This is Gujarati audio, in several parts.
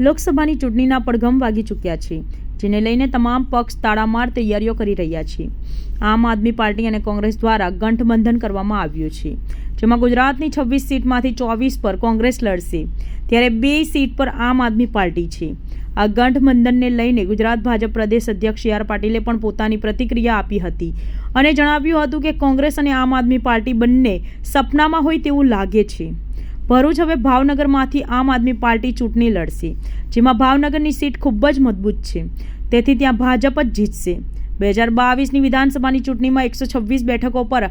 લોકસભાની ચૂંટણીના પડઘમ વાગી ચૂક્યા છે, જેને લઈને તમામ પક્ષ તાળામાર તૈયારીઓ કરી રહ્યા છે। આમ આદમી પાર્ટી અને કોંગ્રેસ દ્વારા ગઠબંધન કરવામાં આવ્યું છે, જેમાં ગુજરાતની 26 સીટમાંથી 24 પર કોંગ્રેસ લડશે, ત્યારે 2 સીટ પર આમ આદમી પાર્ટી છે। આ ગઠબંધનને લઈને ગુજરાત ભાજપ પ્રદેશ અધ્યક્ષ સી આર પાટીલે પણ પોતાની પ્રતિક્રિયા આપી હતી અને જણાવ્યું હતું કે કોંગ્રેસ અને આમ આદમી પાર્ટી બંને સપનામાં હોય તેવું લાગે છે। ભરૂચ હવે ભાવનગરમાંથી આમ આદમી પાર્ટી ચૂંટણી લડશે, જેમાં ભાવનગરની સીટ ખૂબ જ મજબૂત છે, તેથી ત્યાં ભાજપ જ જીતશે। 2022ની વિધાનસભાની ચૂંટણીમાં 126 બેઠકો પર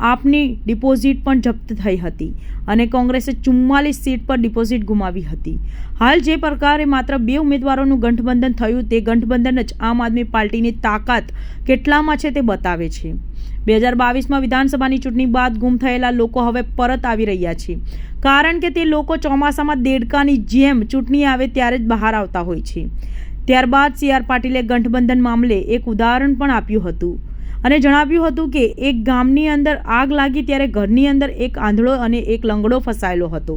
આપની ડિપોઝિટ પણ જપ્ત થઈ હતી અને કોંગ્રેસે 44 સીટ પર ડિપોઝિટ ગુમાવી હતી। હાલ જે પ્રકારે માત્ર 2 ઉમેદવારોનું ગઠબંધન થયું, તે ગઠબંધન જ આમ આદમી પાર્ટીની તાકાત કેટલામાં છે તે બતાવે છે। 2022માં વિધાનસભાની ચૂંટણી બાદ ગુમ થયેલા લોકો હવે પરત આવી રહ્યા છે, કારણ કે તે લોકો ચોમાસામાં દેડકાની જેમ ચૂંટણી આવે ત્યારે જ બહાર આવતા હોય છે। ત્યારબાદ સી આર પાટીલે ગઠબંધન મામલે એક ઉદાહરણ પણ આપ્યું હતું અને જણાવ્યું હતું કે એક ગામની અંદર આગ લાગી ત્યારે ઘરની અંદર એક આંધળો અને એક લંગડો ફસાયેલો હતો।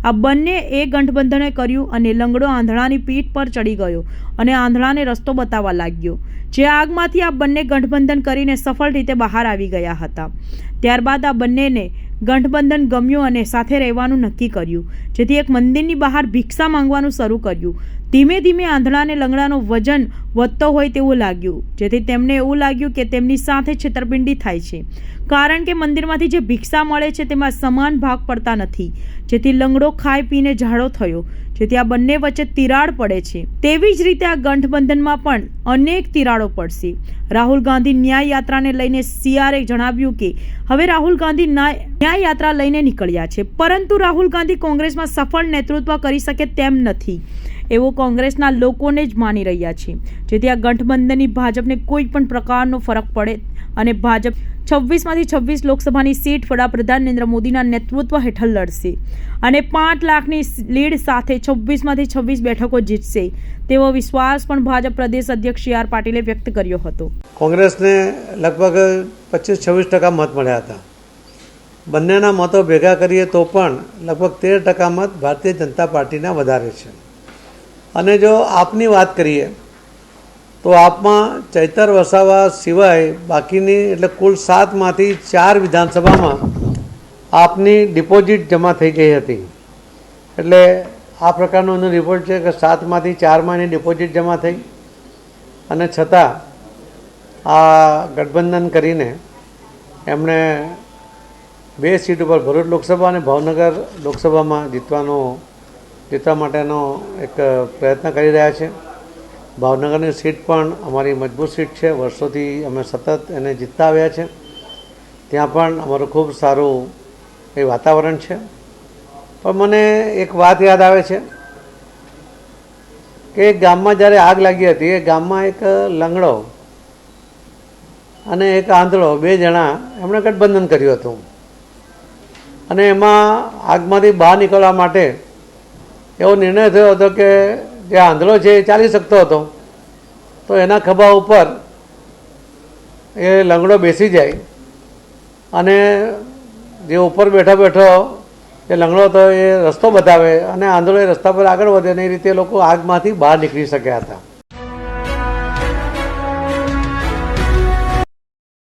આ બંને એ ગઠબંધને કર્યું અને લંગડો આંધળાની પીઠ પર ચડી ગયો અને આંધળાને રસ્તો બતાવવા લાગ્યો। જે આગમાંથી આ બંને ગઠબંધન કરીને સફળ રીતે બહાર આવી ગયા હતા। ત્યારબાદ આ બંનેને ગઠબંધન ગમ્યું અને સાથે રહેવાનું નક્કી કર્યું, જેથી એક મંદિરની બહાર ભિક્ષા માંગવાનું શરૂ કર્યું। ધીમે ધીમે આંધળાને લંગડાનો વજન વધતો હોય તેવું લાગ્યું, જેથી તેમને એવું લાગ્યું કે તેમની સાથે છેતરપિંડી થાય છે, કારણ કે મંદિરમાંથી જે ભિક્ષા મળે છે તેમાં સમાન ભાગ પડતા નથી, જેથી લંગડો ખાઈ પીને ઝાડો થયો, જેથી આ બંને વચ્ચે તિરાડ પડે છે। તેવી જ રીતે આ ગઠબંધનમાં પણ અનેક તિરાડો પડશે। રાહુલ ગાંધી ન્યાય યાત્રાને લઈને સીઆરએ જણાવ્યું કે હવે રાહુલ ગાંધી ન્યાય યાત્રા લઈને નીકળ્યા છે, પરંતુ રાહુલ ગાંધી કોંગ્રેસમાં સફળ નેતૃત્વ કરી શકે તેમ નથી એવું કોંગ્રેસના લોકોને જ માની રહ્યા છે, જેથી આ ગઠબંધનની ભાજપને કોઈ પણ પ્રકારનો ફરક પડે અને ભાજપ 26માંથી 26 લોકસભાની સીટ વડાપ્રધાન નરેન્દ્ર મોદીના નેતૃત્વ હેઠળ લડશે અને 5 લાખની લીડ સાથે 26માંથી 26 બેઠકો જીતશે તેવો વિશ્વાસ પણ ભાજપ પ્રદેશ અધ્યક્ષ સી આર પાટીલે વ્યક્ત કર્યો હતો। કોંગ્રેસને લગભગ 25-26% મત મળ્યા હતા। બંનેના મતો ભેગા કરીએ તો પણ લગભગ 13% મત ભારતીય જનતા પાર્ટીના વધારે છે। અને જો આપની વાત કરીએ તો આપમાં ચૈતર વસાવા સિવાય બાકીની એટલે કુલ 7માંથી 4 વિધાનસભામાં આપની ડિપોઝિટ જમા થઈ ગઈ હતી। એટલે આ પ્રકારનો એનો રિપોર્ટ છે કે 7માંથી 4માં એની ડિપોઝિટ જમા થઈ અને છતાં આ ગઠબંધન કરીને એમણે 2 સીટ ઉપર ભરૂચ લોકસભા અને ભાવનગર લોકસભામાં જીતવા માટેનો એક પ્રયત્ન કરી રહ્યા છે। ભાવનગરની સીટ પણ અમારી મજબૂત સીટ છે, વર્ષોથી અમે સતત એને જીતતા આવ્યા છે। ત્યાં પણ અમારું ખૂબ સારું એ વાતાવરણ છે। પણ મને એક વાત યાદ આવે છે કે એક ગામમાં જ્યારે આગ લાગી હતી, એ ગામમાં એક લંગડો અને એક આંધળો 2 જણા એમણે ગઠબંધન કર્યું હતું અને એમાં આગમાંથી બહાર નીકળવા માટે એવો નિર્ણય થયો હતો કે જે આંધળો છે એ ચાલી શકતો હતો, તો એના ખભા ઉપર એ લંગડો બેસી જાય અને જે ઉપર બેઠો એ લંગડો હતો એ રસ્તો બતાવે અને આંધળો એ રસ્તા પર આગળ વધે, અને એ રીતે લોકો આગમાંથી બહાર નીકળી શક્યા હતા।